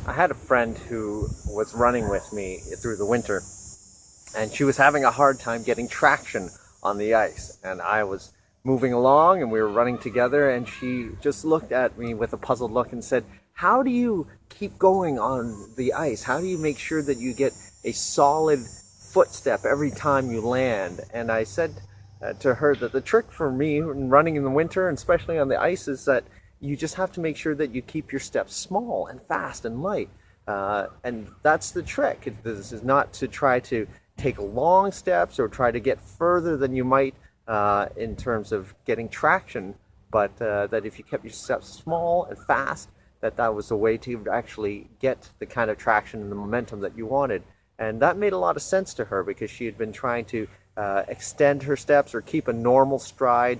I had a friend who was running with me through the winter, and she was having a hard time getting traction on the ice. And I was moving along, and we were running together, and she just looked at me with a puzzled look and said, "How do you keep going on the ice? How do you make sure that you get a solid footstep every time you land?" And I said to her that the trick for me in running in the winter, and especially on the ice, is that you just have to make sure that you keep your steps small and fast and light. And that's the trick. This is not to try to take long steps or try to get further than you might in terms of getting traction, but that if you kept your steps small and fast, that was a way to actually get the kind of traction and the momentum that you wanted. And that made a lot of sense to her because she had been trying to extend her steps or keep a normal stride,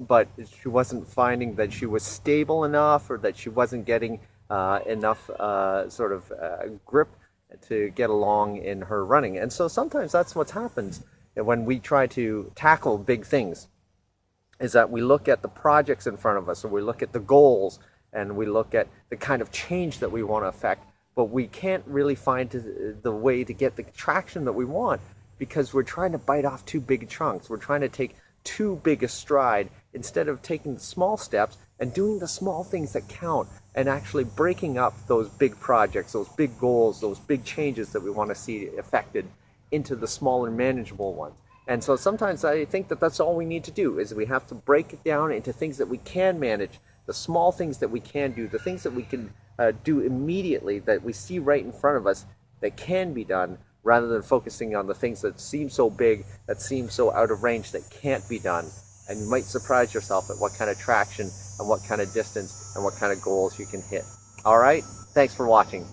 but she wasn't finding that she was stable enough or that she wasn't getting enough grip to get along in her running. And so sometimes that's what happens when we try to tackle big things, is that we look at the projects in front of us, or we look at the goals, and we look at the kind of change that we want to affect, but we can't really find the way to get the traction that we want because we're trying to bite off too big chunks. We're trying to take too big a stride instead of taking the small steps and doing the small things that count and actually breaking up those big projects, those big goals, those big changes that we want to see affected into the smaller manageable ones. And so sometimes I think that that's all we need to do, is we have to break it down into things that we can manage, the small things that we can do, the things that we can do immediately, that we see right in front of us that can be done, rather than focusing on the things that seem so big, that seem so out of range, that can't be done. And you might surprise yourself at what kind of traction and what kind of distance and what kind of goals you can hit. All right, thanks for watching.